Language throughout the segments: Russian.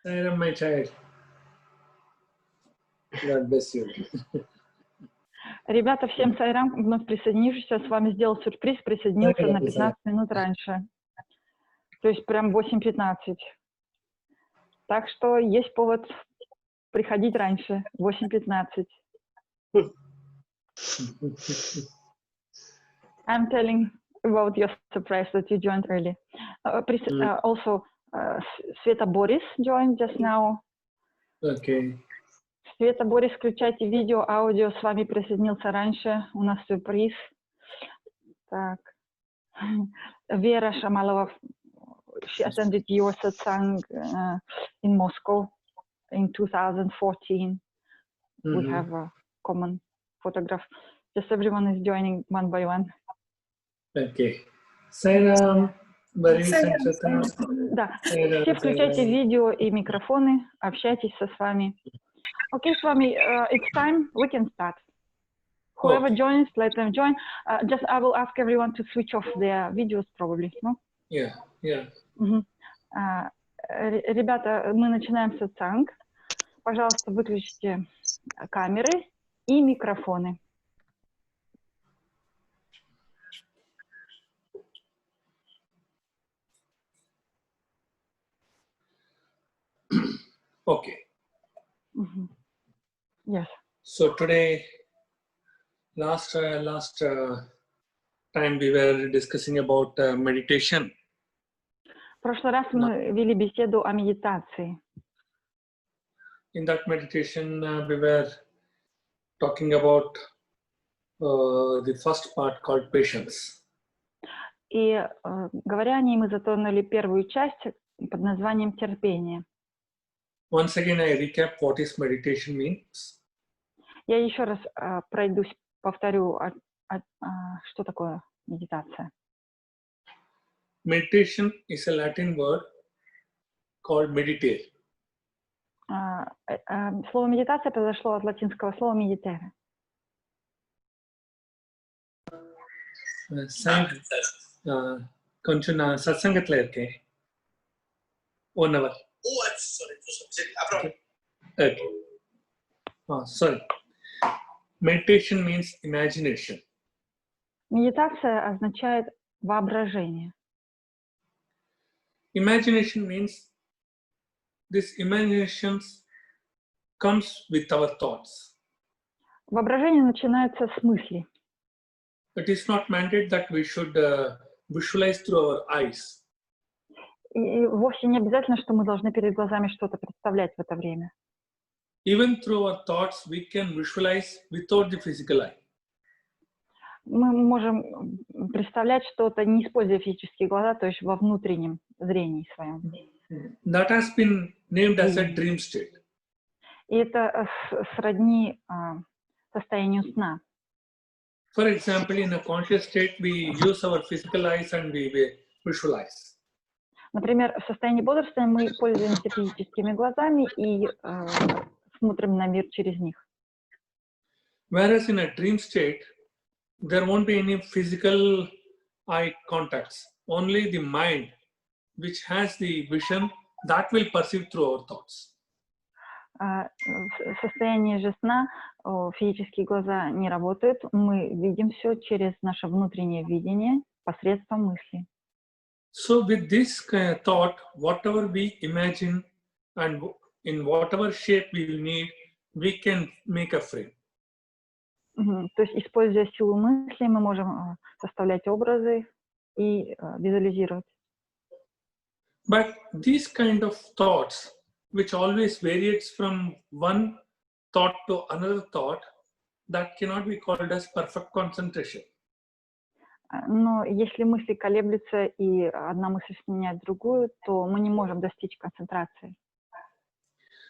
Sairam, my child. God bless you. Ребята, всем сайрам, вновь присоединившийся, с вами сделал сюрприз, присоединился на 15 минут раньше. То есть прям 8:15. Так что есть повод приходить раньше, 8:15. I'm telling about your surprise that you joined early. Also, Sveta Boris joined just now. Okay. Света, Борис, включайте видео, аудио, с вами присоединился раньше, у нас сюрприз. Так. Вера Шамалова, she attended your satsang in Moscow in 2014. We have a common photograph. Just everyone is joining one by one. Okay. Sairam, Борис, Да, все включайте видео и микрофоны, общайтесь с вами. Okay, Swami, it's time. We can start. Whoever joins, let them join. Just I will ask everyone to switch off their videos, probably. No? Yeah. Ребята, мы начинаем сатсанг. Пожалуйста, выключите камеры и микрофоны. Okay. Yes. So today, last time we were discussing about meditation. В прошлый раз мы вели беседу о медитации. In that meditation, we were talking about the first part called patience. И говоря о ней, мы затронули первую часть под названием терпение. Once again, I recap what is meditation means. Я еще раз пройдусь, повторю, что такое медитация. Meditation is a Latin word called meditate. Слово медитация произошло от латинского слова meditere. కొంచెం నా సత్సంగట్లో ఇరుకే 1 hour. Okay. Sorry. Meditation means imagination. Медитация означает воображение. Imagination means this imagination comes with our thoughts. Воображение начинается с мысли. It is not mandated that we should visualize through our eyes. И вовсе не обязательно, что мы должны перед глазами что-то представлять в это время. Even through our thoughts, we can visualize without the physical eye. Мы можем представлять что-то, не используя физические глаза, то есть во внутреннем зрении своем. That has been named as a dream state. И это сродни состоянию сна. For example, in a conscious state, we use our physical eyes and we visualize. Например, в состоянии бодрствования мы пользуемся физическими глазами и смотрим на мир через них. Whereas in a dream state, there won't be any physical eye contacts. Only the mind, which has the vision, that will perceive through our thoughts. В состоянии же сна физические глаза не работают. Мы видим все через наше внутреннее видение посредством мысли. So with this kind of thought, whatever we imagine and in whatever shape we need, we can make a frame. То есть, используя силу мысли, мы можем составлять образы и визуализировать. But these kind of thoughts, which always varies from one thought to another thought, that cannot be called as perfect concentration. Но если мысли колеблются и одна мысль сменяет другую, то мы не можем достичь концентрации.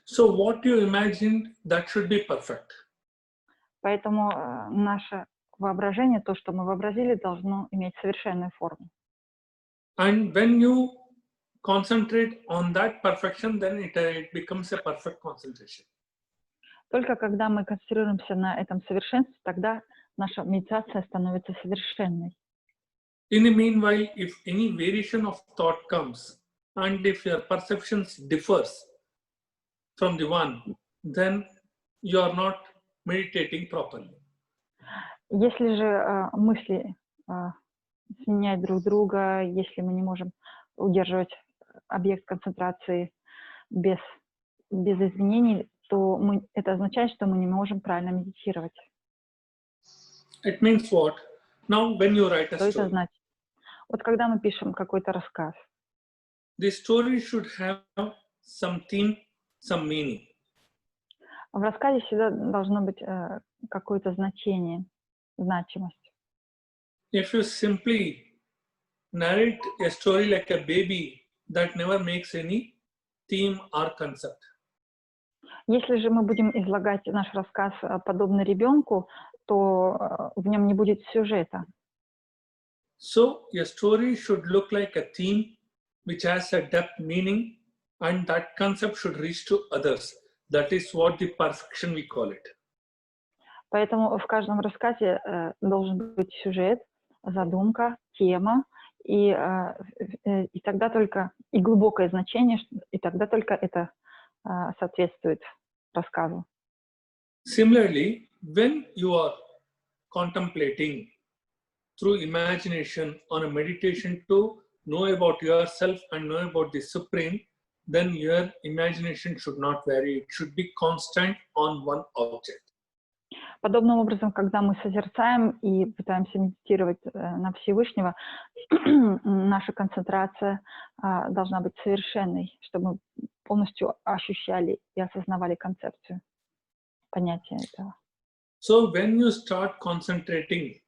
So what you imagined, that should be perfect. Поэтому наше воображение, то, что мы вообразили, должно иметь совершенную форму. And when you concentrate on that perfection, then it becomes a perfect concentration. Только когда мы концентрируемся на этом совершенстве, тогда наша медитация становится совершенной. In the meanwhile, if any variation of thought comes, and if your perceptions differs, from the one, then you are not meditating properly. Если же мысли сменяют друг друга, если мы не можем удерживать объект концентрации без изменений, то это означает, что мы не можем правильно медитировать. It means what? Now, when you write a Что это story, значит? Вот когда мы пишем какой-то рассказ, the story should have some theme, some meaning. в рассказе всегда должно быть какое-то значение, значимость. If you simply narrate a story like a baby, that never makes any theme or concept. Если же мы будем излагать наш рассказ подобно ребенку, то в нем не будет сюжета. So your story should look like a theme which has a depth meaning, and that concept should reach to others. That is what the perfection we call it. Поэтому в каждом рассказе должен быть сюжет, задумка, тема, и тогда только и глубокое значение, и тогда только это соответствует рассказу. Similarly, when you are contemplating through imagination on a meditation to know about yourself and know about the Supreme, then your imagination should not vary. It should be constant on one object. Подобным образом, когда мы созерцаем и пытаемся медитировать на Всевышнего, наша концентрация должна быть совершенной, чтобы мы полностью ощущали и осознавали концепцию, понятие этого. So when you start concentrating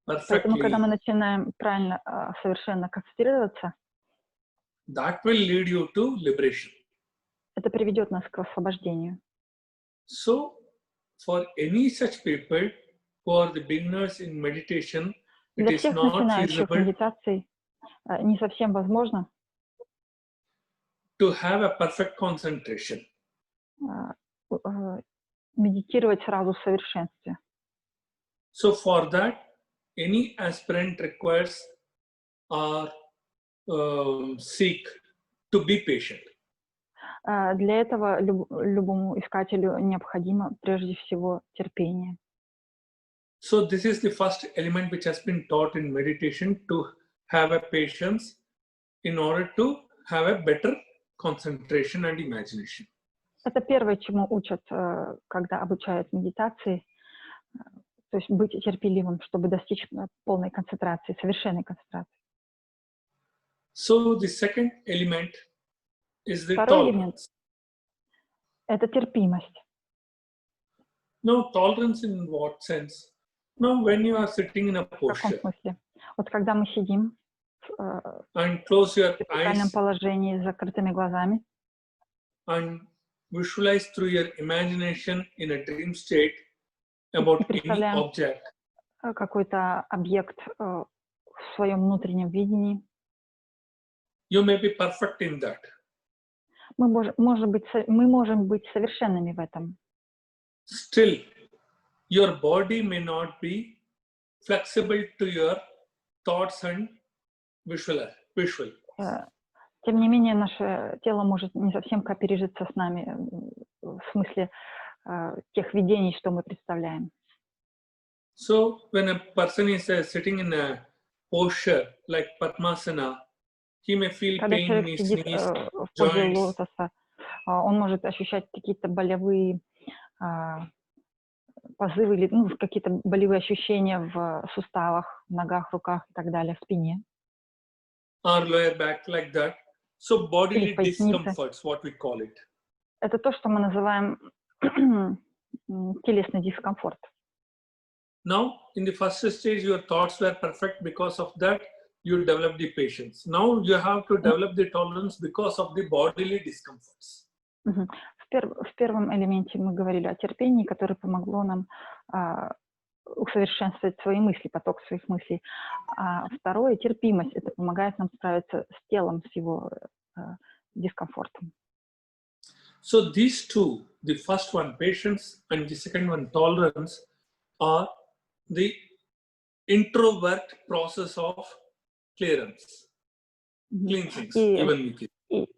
Поэтому, когда мы perfectly, начинаем правильно, совершенно концентрироваться, that will lead you to liberation. это приведет нас к освобождению. So for any such people who are the beginners in meditation, it Для is всех not начинающих feasible медитаций не совсем возможно to have a perfect concentration. медитировать сразу в совершенстве. So for that, any aspirant requires or seek to be patient. Для этого любому искателю необходимо прежде всего терпение. So this is the first element which has been taught in meditation, to have a patience in order to have a better concentration and imagination. Это первое, чему учат, когда обучают медитации, то есть быть терпеливым, чтобы достичь полной концентрации, совершенной концентрации. So the second element is the Второй элемент tolerance. – это терпимость. No, tolerance in what sense? No, when you are sitting in a В каком posture смысле? Вот когда мы сидим and close your в вертикальном eyes положении с закрытыми глазами and visualize through your imagination in a dream state about any представляем object, какой-то объект в своем внутреннем видении, you may be perfect in that. мы можем быть совершенными в этом. Still, your body may not be flexible to your thoughts and visual. Тем не менее, наше тело может не совсем кооперироваться с нами в смысле тех видений, что мы представляем. So when a person is sitting in a posture like Padmasana, he may feel Когда pain in человек his сидит knees, в позе joints, лотоса, он может ощущать какие-то болевые позывы или какие-то болевые ощущения в суставах, в ногах, руках и так далее, в спине. or lower back like that. So bodily Или в пояснице. discomforts, what we call it. Это то, что мы называем телесный дискомфорт. Now, in the first stage, your thoughts were perfect. Because of that, you develop the patience. Now you have to develop the tolerance because of the bodily discomforts. В первом элементе мы говорили о терпении, которое помогло нам усовершенствовать свои мысли, поток своих мыслей. А второе, терпимость, это помогает нам справиться с телом, с его дискомфортом. So these two, the first one, patience, and the second one, tolerance, are the introvert process of clearance, cleansings, even.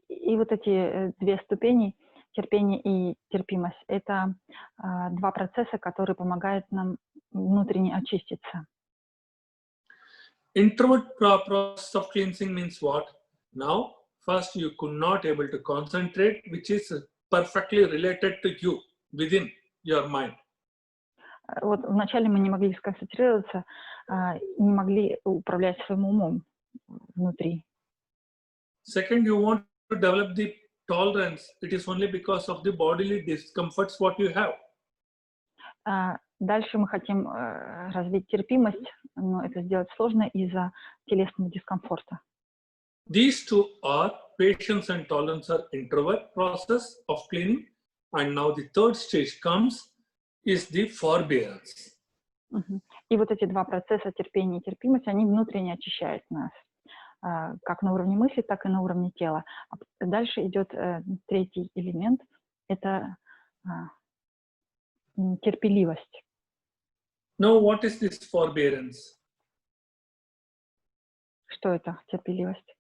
И вот эти две ступени, терпение и терпимость — это два процесса, которые помогают нам внутренне очиститься. Introvert process of cleansing means what? Now, first you could not able to concentrate, which is perfectly related to you within your mind. Вот вначале мы не могли сконцентрироваться, не могли управлять своим умом внутри. Second, you want to develop the tolerance. It is only because of the bodily discomforts what you have. Дальше мы хотим развить терпимость, но это сделать сложно из-за телесного дискомфорта. These two are patience and tolerance are introvert process of cleaning, and now the third stage comes is the forbearance. И вот эти два процесса, терпение и терпимость, они внутренне очищают нас, как на уровне мысли, так и на уровне тела. Дальше идет третий элемент, это терпеливость. Now, what is this forbearance? Что это терпеливость?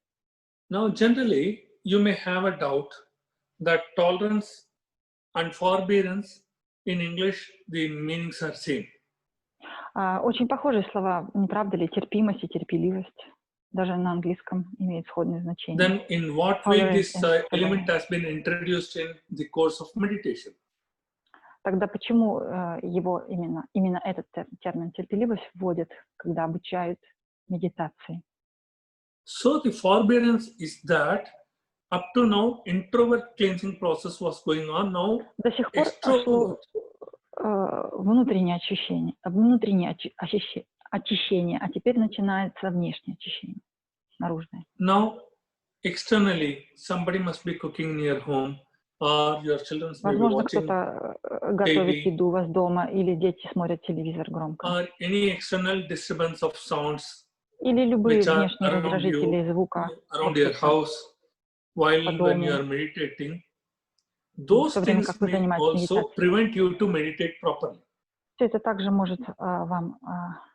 Now, generally, you may have a doubt that tolerance and forbearance in English, the meanings are same. Очень похожие слова, не правда ли? Терпимость и терпеливость. Даже на английском имеет сходное значение. Then, in what way this element has been introduced in the course of meditation? Тогда почему его именно этот термин терпеливость вводят, когда обучают медитации? So the forbearance is that up to now introvert cleansing process was going on. Now до сих пор шло внутреннее очищение, а теперь начинается внешнее очищение, наружное. Now externally somebody must be cooking in your home, or your children may be Возможно, watching кто-то готовит еду у вас дома, или дети смотрят телевизор громко. or any external disturbance of sounds Или любые which are внешние around раздражители you, звука around your house, while when you are meditating. Those things may also prevent you to meditate properly. Все это также может вам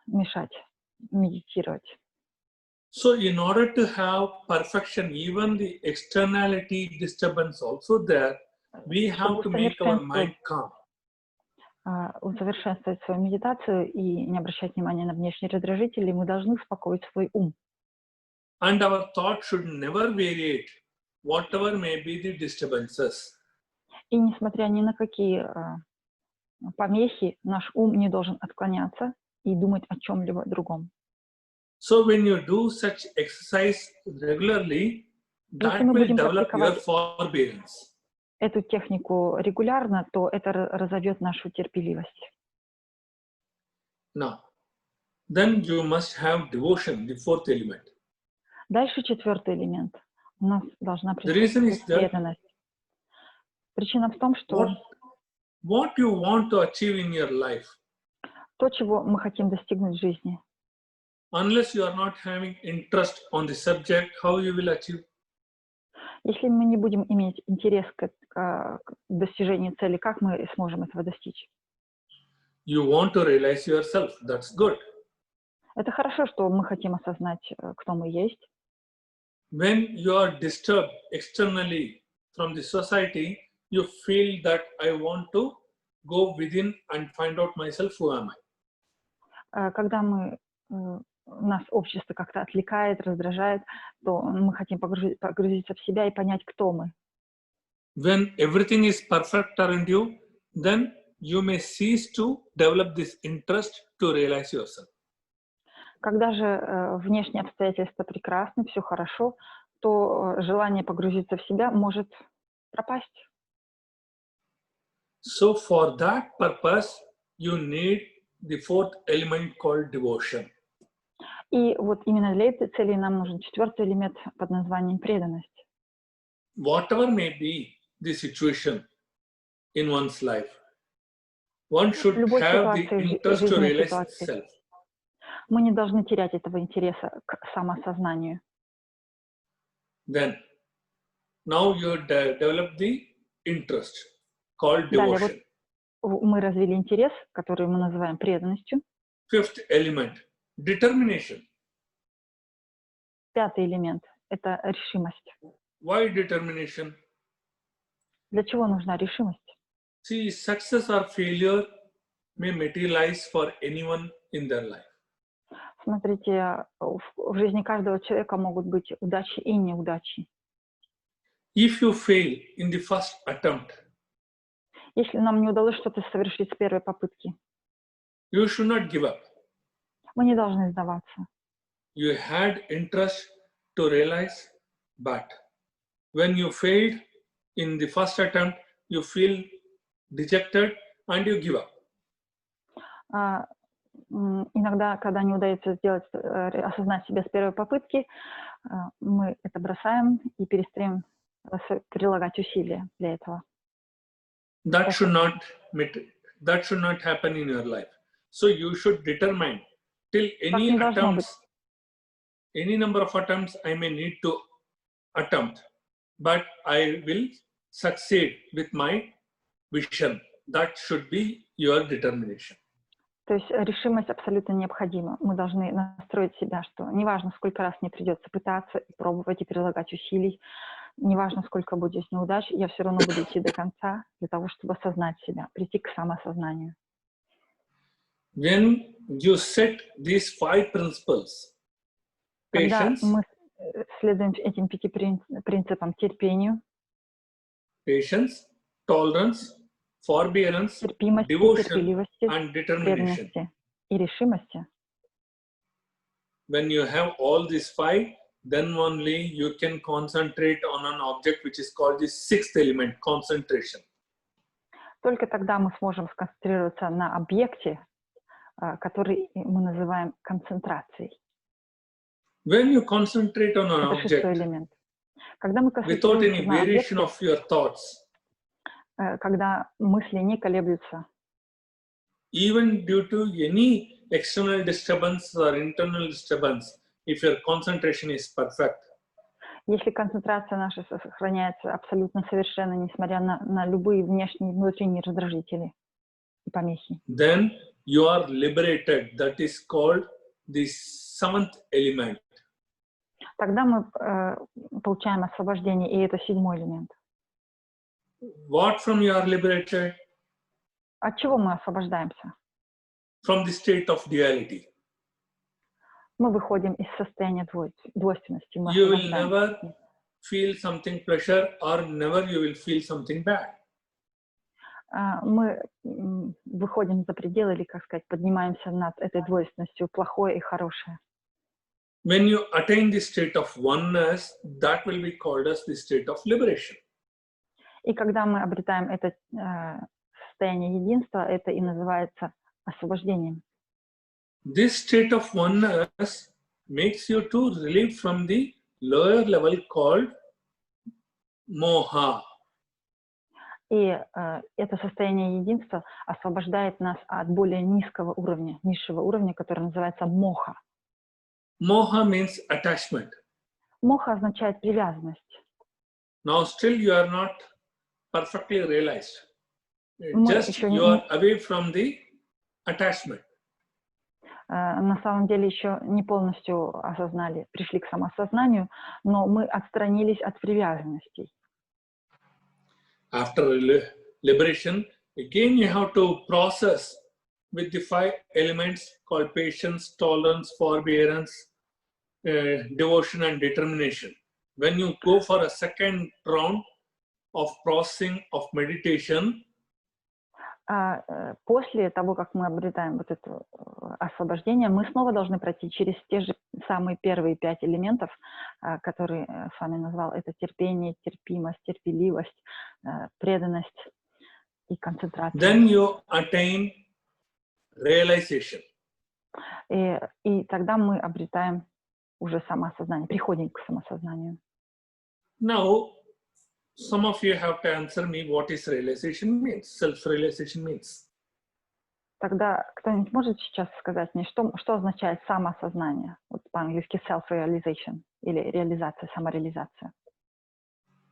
мешать медитировать. So, in order to have perfection, even the externality disturbance also there, we have to make our mind calm. Усовершенствовать свою медитацию и не обращать внимания на внешние раздражители, мы должны успокоить свой ум. And our thought should never variate, whatever may be the disturbances. И несмотря ни на какие помехи, наш ум не должен отклоняться и думать о чем-либо другом. So when you do such exercise regularly, that will develop your forbearance. Эту технику регулярно, то это разовьет нашу терпеливость. Now, then you must have devotion, the fourth element. Дальше четвертый элемент. У нас должна присутствовать преданность. Причина в том, что what you want to achieve in your life, то, чего мы хотим достигнуть в жизни, unless you are not having interest on the subject, how you will achieve? Если мы не будем иметь интерес к достижению цели, как мы сможем этого достичь? You want to realize yourself. That's good. Это хорошо, что мы хотим осознать, кто мы есть. When you are disturbed externally from the society, you feel that I want to go within and find out myself, who am I? Когда нас общество как-то отвлекает, раздражает, то мы хотим погрузиться в себя и понять, кто мы. When everything is perfect around you, then you may cease to develop this interest to realize yourself. Когда же внешние обстоятельства прекрасны, все хорошо, то желание погрузиться в себя может пропасть. So for that purpose, you need the fourth element called devotion. И вот именно для этой цели нам нужен четвертый элемент под названием преданность. Whatever may be the situation in one's life, one should have the interest to realize itself. Мы не должны терять этого интереса к самоосознанию. Then, now you develop the interest called devotion. Мы развили интерес, который мы называем преданностью. Fifth element, determination. Пятый элемент — это решимость. Why determination? Для чего нужна решимость? See, success or failure may materialize for anyone in their life. Смотрите, в жизни каждого человека могут быть удачи и неудачи. If you fail in the first attempt, Если нам не удалось что-то совершить с первой попытки, you should not give up. мы не должны сдаваться. You had interest to realize, but when you failed in the first attempt, you feel dejected and you give up. Иногда, когда не удается сделать, осознать себя с первой попытки, мы это бросаем и перестаем прилагать усилия для этого. That should not happen in your life. So you should determine till any attempts, any number of attempts I may need to attempt, but I will succeed with my vision. That should be your determination. То есть решимость абсолютно необходима. Мы должны настроить себя, что неважно, сколько раз мне придется пытаться и пробовать и прилагать усилий, неважно, сколько будет неудач, я все равно буду идти до конца для того, чтобы осознать себя, прийти к самоосознанию. When you set these 5 principles, Когда patience, мы следуем этим 5 принципам: терпению, tolerance, forbearance, терпимости, devotion, терпеливости, and determination. преданности и решимости. When you have all these 5, then only you can concentrate on an object which is called the 6th element, concentration. Только тогда мы сможем сконцентрироваться на объекте, который мы называем концентрацией. When you concentrate on an Это 6-й object элемент. Когда мы without any концентрируемся на variation объекте, of your thoughts, когда мысли не колеблются, even due to any external disturbance or internal disturbance, if your concentration is perfect, если концентрация наша сохраняется абсолютно совершенно, несмотря на любые внешние и внутренние раздражители и помехи, then you are liberated. That is called the 7th element. тогда мы получаем освобождение, и это 7-й элемент. What from you are liberated? От чего мы освобождаемся? From the state of duality. Мы выходим из состояния двойственности. Мы You will освобождаемся. never feel something pleasure or never you will feel something bad. Мы выходим за пределы, или, как сказать, поднимаемся над этой двойственностью, плохое и хорошее. When you attain the state of oneness, that will be called as the state of liberation. И когда мы обретаем это состояние единства, это и называется освобождением. This state of oneness makes you to relieve from the lower level called moha. И это состояние единства освобождает нас от более низкого уровня, низшего уровня, который называется моха. Moha means attachment. Моха означает привязанность. Now still you are not perfectly realized. Мы Just еще you are away from the attachment. На самом деле еще не полностью осознали, пришли к самоосознанию, но мы отстранились от привязанностей. After liberation, again you have to process with the 5 elements called patience, tolerance, forbearance, devotion and determination. When you go for a second round of processing of meditation, после того, как мы обретаем вот это освобождение, мы снова должны пройти через те же самые первые 5 элементов, которые с вами назвал. Это терпение, терпимость, терпеливость, преданность и концентрация. Then you attain realization. И тогда мы обретаем уже самоосознание, приходим к самоосознанию. Now, some of you have to answer me what is realization means, self-realization means. Тогда кто-нибудь может сейчас сказать мне, что означает самоосознание? Вот по-английски self-realization или реализация, самореализация.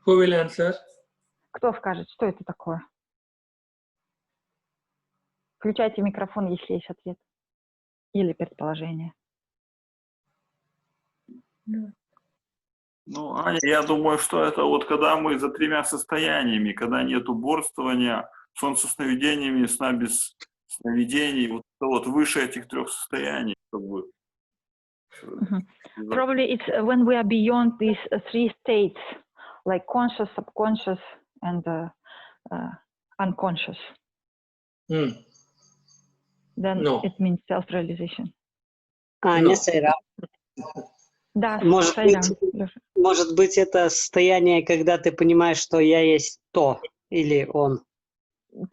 Who will answer? Кто скажет, что это такое? Включайте микрофон, если есть ответ или предположение. Ну, Аня, я думаю, что это вот когда мы за тремя состояниями, когда нет уборствования, сон со сновидениями, сна без сновидений, вот, это вот выше этих трех состояний, как бы. Probably it's when we are beyond these three states, like conscious, subconscious, and unconscious. Hmm. Then No. it means self-realization. Аня, No. Сайрам. Да, Может Сайрам, быть, Лёша. может быть, это состояние, когда ты понимаешь, что я есть то или он.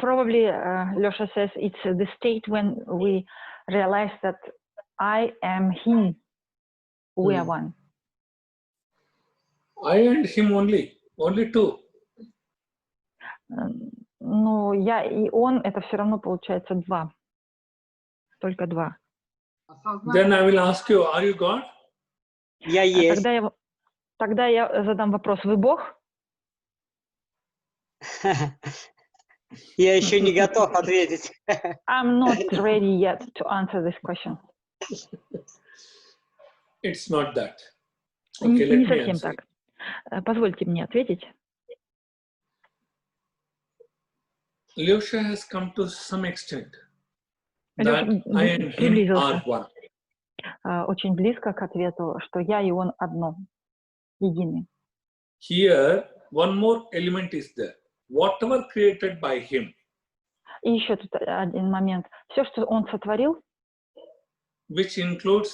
Probably, Lёша says, it's the state when we realize that I am him, we are one. I and him only two. Но я и он, это все равно получается два. Только два. Then I will ask you, are you God? Я есть. Тогда я задам вопрос, вы Бог? Я еще не готов ответить. I'm not ready yet to answer this question. It's not that. Не Okay, let me совсем answer. так. Позвольте мне ответить. Lyosha has come to some extent Лёша that I and him are приблизился one. очень близко к ответу, что я и он одно, единый. Here, one more element is there. Whatever created by him, И еще тут один момент. Все, что он сотворил, which includes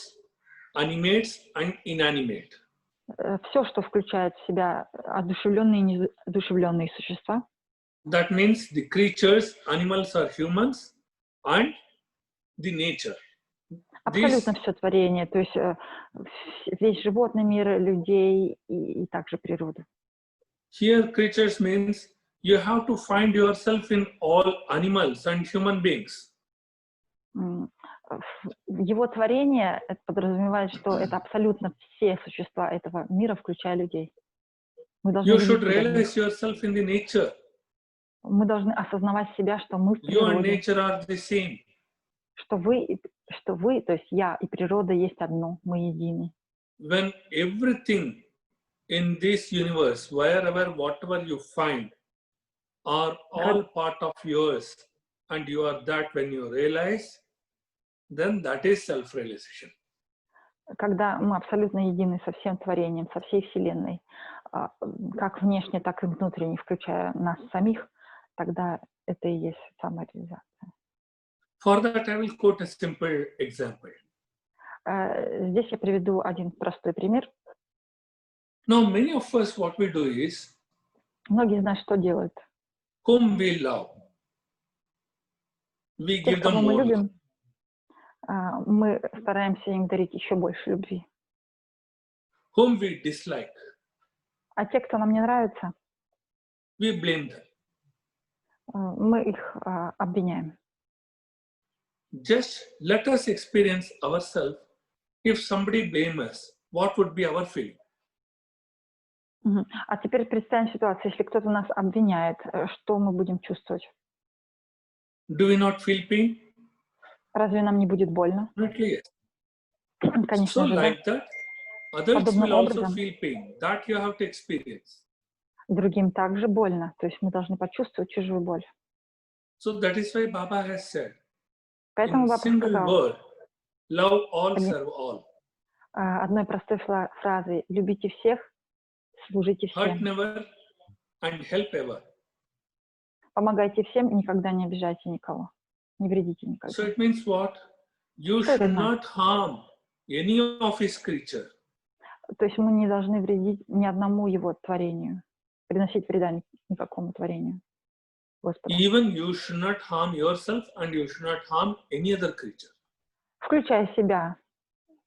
animates and inanimate, все, что включает в себя одушевленные и неодушевленные существа, that means the creatures, animals or humans, and the nature. абсолютно все творение, то есть весь животный мир, людей и также природу. Here, creatures means you have to find yourself in all animals and human beings. Его творение подразумевает, что это абсолютно все существа этого мира, включая людей. Мы должны You should видеть себя в них. realize yourself in the nature. Мы должны осознавать себя, что мы в You and природе, nature are the same. что вы, то есть я и природа есть одно, мы едины. When everything in this universe, wherever, whatever you find, are all part of yours, and you are that when you realize, then that is self-realization. Когда мы абсолютно едины со всем творением, со всей Вселенной, как внешне, так и внутренне, включая нас самих, тогда это и есть самореализация. For that, I will quote a simple example. Здесь я приведу один простой пример. Now, many of us, what we do is, Многие из нас что делают? whom we love, we Тех, give them кого мы more love. любим, мы стараемся им дарить еще больше любви. Whom we dislike, А те, кто нам не нравится, we blame them. мы их обвиняем. Just let us experience ourselves. If somebody blames us, what would be our feeling? А теперь представим ситуацию, если кто-то нас обвиняет, что мы будем чувствовать? Do we not feel pain? Разве нам не будет больно? Definitely yes. Конечно So же, да. like that, others Подобным will also образом. feel pain. That you have to experience. Другим также больно, то есть мы должны почувствовать чужую боль. So that is why Baba has said, Поэтому in Баба single сказал word, love all, Они- serve all. одной простой фразой: любите всех, служите Hurt всем, never and help ever. помогайте всем, никогда не обижайте никого, не вредите So никогда. it means what? You Что это should значит? not harm any of his creature. То есть мы не должны вредить ни одному его творению, приносить вреда никакому творению Господа. Even you should not harm yourself and you should not harm any other creature. Включая себя,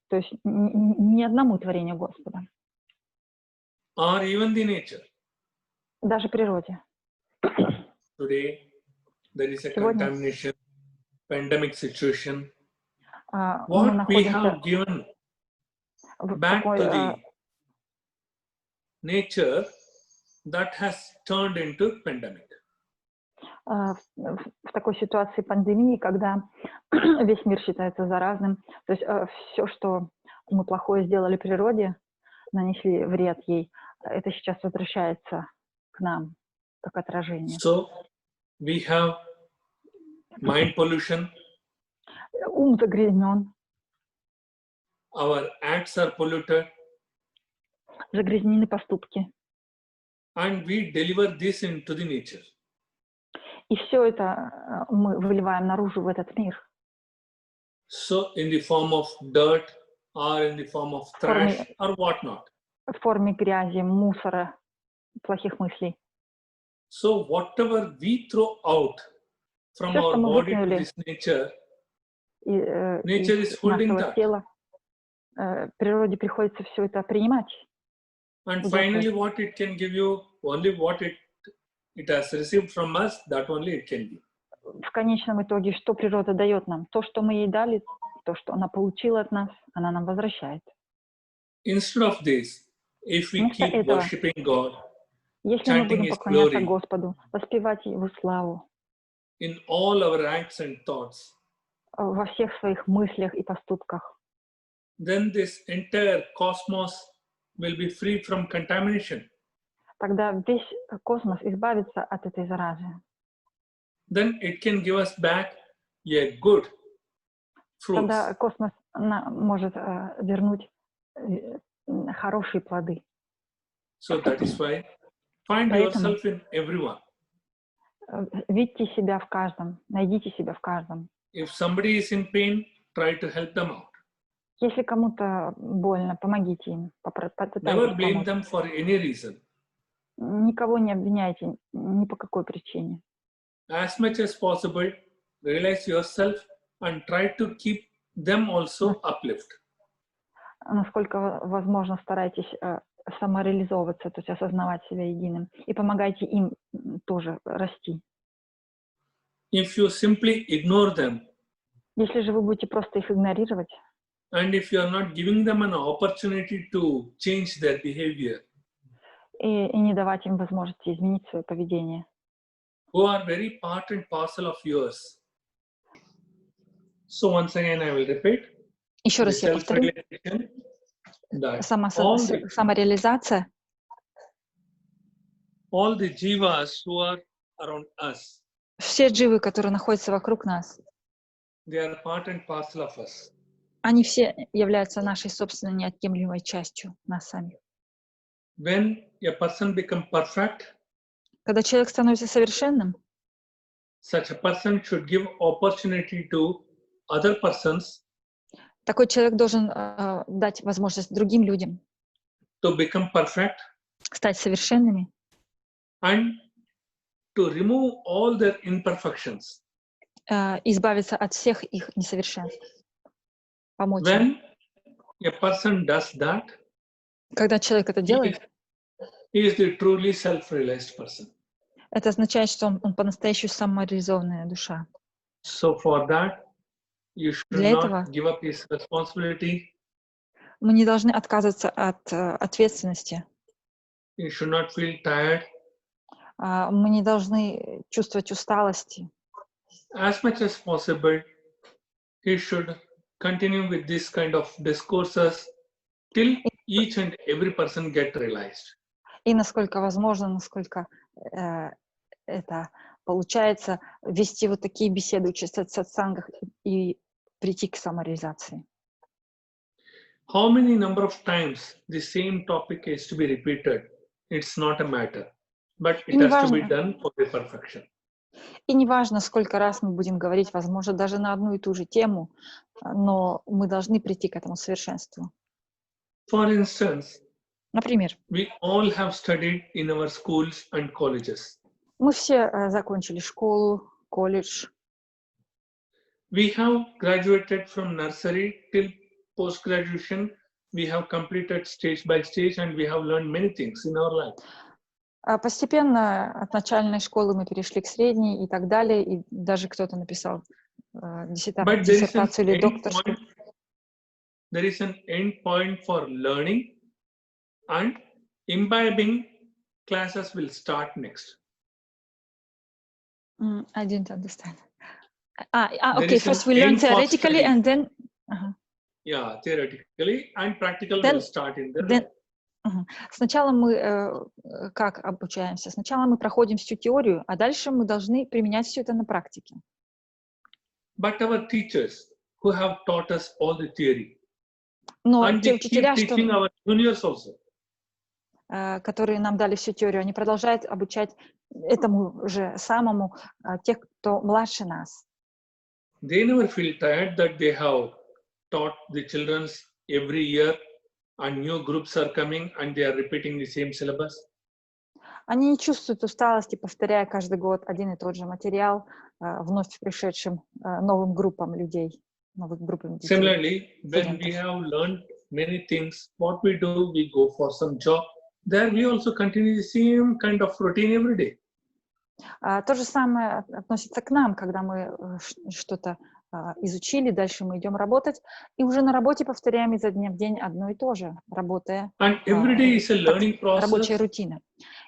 то есть ни одному творению Господа, Or even the nature. даже природе. Today, there is a Сегодня contamination, pandemic situation. мы What we находимся have given в back такой, to the nature that has turned into pandemic. в такой ситуации пандемии, когда весь мир считается заразным. То есть все, что мы плохое сделали природе, нанесли вред ей, это сейчас возвращается к нам, как отражение. So we have mind pollution, Ум загрязнен, our acts are polluted, загрязнены поступки. and we deliver this into the nature. И все это мы выливаем наружу в этот мир. So in the form of dirt or in the form of trash or whatnot. В форме грязи, мусора, плохих мыслей. So whatever we throw out from Всё, our что мы body to выкинули this nature, из nature is holding нашего that. тела, природе приходится все это принимать. And Exactly. finally, what it can give you, only what it has received from us, that only it can give. В конечном итоге, что природа дает нам? То, что мы ей дали, то, что она получила от нас, она нам возвращает. Instead of this, if we Вместо keep этого, worshipping God, если мы chanting будем His поклоняться glory Господу, воспевать Его славу in all our acts and thoughts, во всех своих мыслях и поступках, then this entire cosmos will be free from contamination. тогда весь космос избавится от этой заразы. Then it can give us back a good fruits. Тогда космос может вернуть хорошие плоды. So that is why find Поэтому yourself in everyone. видите себя в каждом, найдите себя в каждом. If somebody is in pain, try to help them out. Если кому-то больно, помогите им, Never попытайтесь blame помочь. them for any reason. Никого не обвиняйте ни по какой причине. As much as possible, realize yourself and try to keep them also uplift. Насколько возможно, старайтесь самореализовываться, то есть осознавать себя единым, и помогайте им тоже расти. If you simply ignore them, Если же вы будете просто их игнорировать, and if you are not giving them an opportunity to change their behavior, и не давать им возможности изменить свое поведение, who are very part and parcel of yours. So once again, I will repeat. Еще The раз я повторю. self-realization that all Самореализация. the jivas who are around us, Все дживы, которые находятся вокруг нас, they are part and parcel of us. они все являются нашей собственной неотъемлемой частью нас самих. When a person becomes perfect, Когда человек становится совершенным, such a person should give opportunity to other persons такой человек должен дать возможность другим людям to become perfect стать совершенными and to remove all their imperfections. избавиться от всех их несовершенств, помочь им. When a person does that, Когда человек это делает, he is the truly self-realized person. это означает, что он по-настоящему самореализованная душа. So for that, you should Для этого not give up his responsibility. мы не должны отказываться от ответственности. You should not feel tired. Мы не должны чувствовать усталости. As much as possible, he should continue with this kind of discourses till each and every person get realized. И насколько возможно, насколько это получается, вести вот такие беседы, участвовать в сатсангах и прийти к самореализации. How many number of times the same topic is to be repeated? It's not a matter, but it has to be done for the perfection. И неважно, сколько раз мы будем говорить, возможно, даже на одну и ту же тему, но мы должны прийти к этому совершенству. For instance, например, we all have studied in our schools and colleges. Мы все закончили школу, колледж. We have graduated from nursery till post-graduation. We have completed stage by stage and we have learned many things in our life. Постепенно от начальной школы мы перешли к средней и так далее, и даже кто-то написал диссертацию или докторскую. There is an end point for learning and imbibing classes will start next. I didn't understand. Okay, first we learn theoretically and then... Yeah, theoretically and practical will start in the Мгм. Сначала мы как обучаемся? Сначала мы проходим всю теорию, а дальше мы должны применять все это на практике. But our teachers who have taught us all the theory, Но and те they keep учителя, teaching our juniors also. которые нам дали всю теорию, они продолжают обучать этому же самому тех, кто младше нас. They never feel tired that they have taught the children every year and new groups are coming and they are repeating the same syllabus. Они не чувствуют усталости, повторяя каждый год один и тот же материал вновь пришедшим новым группам людей, новым группам детей. Similarly, when we студентов. have learned many things, what we do, we go for some job. There we also continue the same kind of routine every day. То же самое относится к нам, когда мы что-то изучили, дальше мы идем работать, и уже на работе повторяем изо дня в день одно и то же, работая. And every day is a learning Рабочая process. рутина.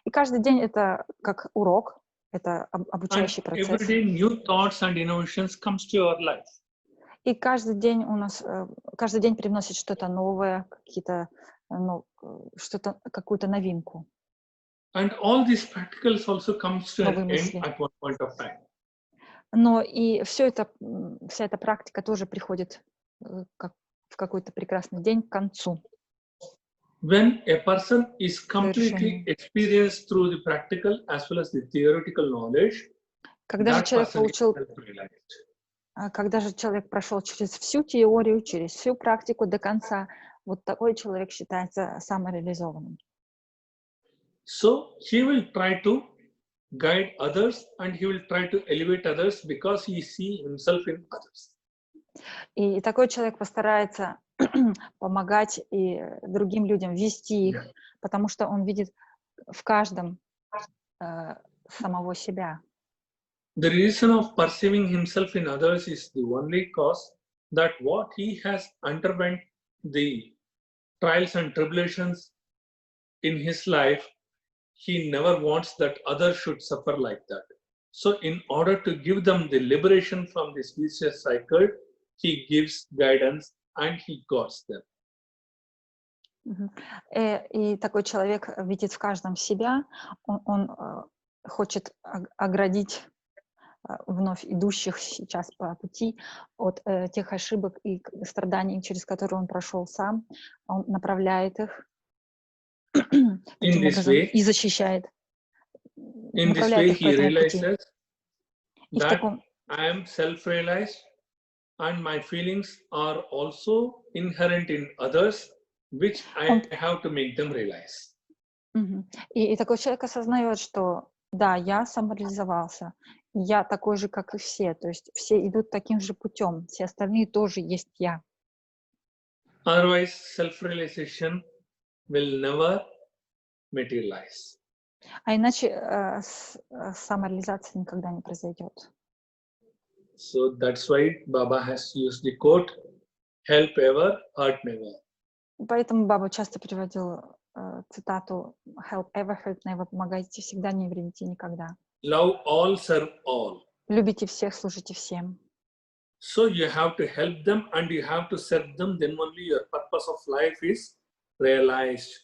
И каждый день это как урок, это And обучающий every процесс. day new thoughts and innovations comes to our life. И каждый день у нас, каждый день привносит что-то новое, какие-то, что-то, какую-то новинку. And all these practicals also comes to an Новые end мысли. at one point of time. Но и все это, вся эта практика тоже приходит как в какой-то прекрасный день к концу. When a person is Совершенно. completely experienced through the practical as well as the theoretical knowledge, Когда же that человек person is получил, self-realized. когда же человек прошел через всю теорию, через всю практику до конца, вот такой человек считается самореализованным. So he will try to guide others and he will try to elevate others because he sees himself in others. И такой человек постарается помогать и другим людям, вести их, потому что он видит в каждом самого себя. The reason of perceiving himself in others is the only cause that what he has underwent the trials and tribulations in his life, he never wants that others should suffer like that. So in order to give them the liberation from this vicious cycle, he gives guidance and he guides them. И такой человек видит в каждом себя, он хочет оградить вновь идущих сейчас по пути от тех ошибок и страданий, через которые он прошел сам. Он направляет их таким образом и защищает. In this way, he realizes that I am self-realized and my feelings are also inherent in others, which I have to make them realize. И такой человек осознает, что да, я самореализовался, я такой же, как и все, то есть все идут таким же путем, все остальные тоже есть я. Otherwise, self-realization will never materialize. А иначе самореализация никогда не произойдет. So that's why Baba has used the quote, help ever, hurt never. Поэтому Баба часто приводил цитату help ever, hurt never, помогайте всегда, не вредите никогда. Love all, serve all. Любите всех, служите всем. So you have to help them and you have to serve them, then only your purpose of life is realized.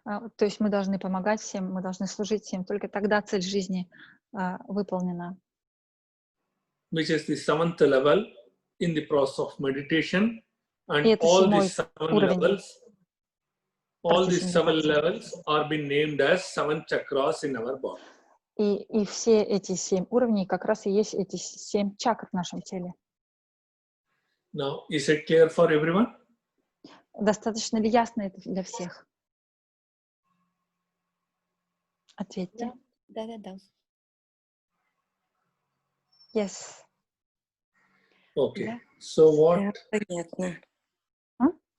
То есть мы должны помогать всем, мы должны служить всем, только тогда цель жизни выполнена. Which is the 7th level in the process of meditation, and это all седьмой these уровень. all these 7 levels are being named as 7 chakras in our body. И все эти 7 уровней как раз и есть эти 7 чакр в нашем теле. Now, is it clear for everyone? Достаточно ли ясно это для всех? Ответьте. Да. Yes. Okay. Да. So what Понятно.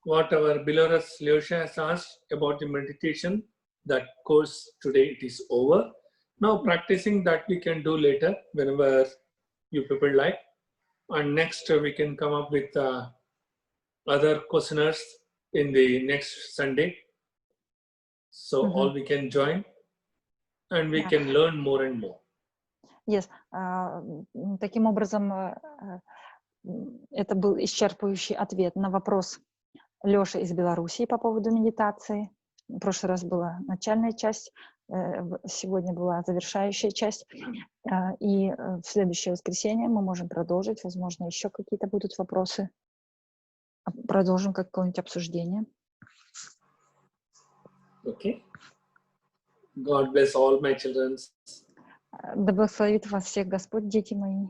our Belarus Lyosha has asked about the meditation, that course today it is over. Now practicing that we can do later whenever you people like. And next we can come up with other questionnaires in the next Sunday. So all we can join and we can learn more and more. Yes. Таким образом, это был исчерпывающий ответ на вопрос Лёши из Белоруссии по поводу медитации. В прошлый раз была начальная часть, сегодня была завершающая часть. И в следующее воскресенье мы можем продолжить. Возможно, еще какие-то будут вопросы. Продолжим какое-нибудь обсуждение. Okay. God bless all my children. Да благословит вас всех Господь, дети мои.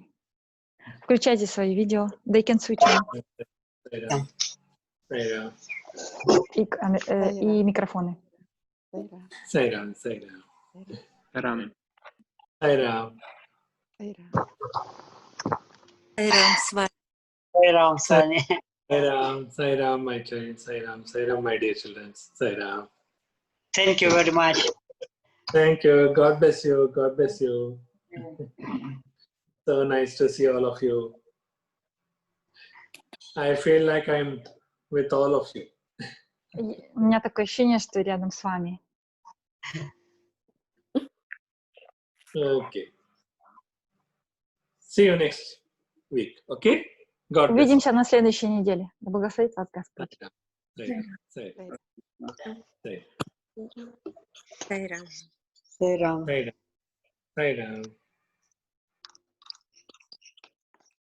Включайте свои видео. They can switch on. И микрофоны. Sairam. Рам. Sairam. Сайрам, с вами. Сайрам, Саня. Sairam, my child. Sairam, my dear children. Sairam. Thank you very much. Thank you. God bless you. God bless you. So nice to see all of you. I feel like I'm with all of you. У меня такое ощущение, что рядом с вами. Okay. See you next week. Okay? God bless. Увидимся на следующей неделе. Да благословит вас Господь. Sairam. Сайрам. Сайрам. Sairam.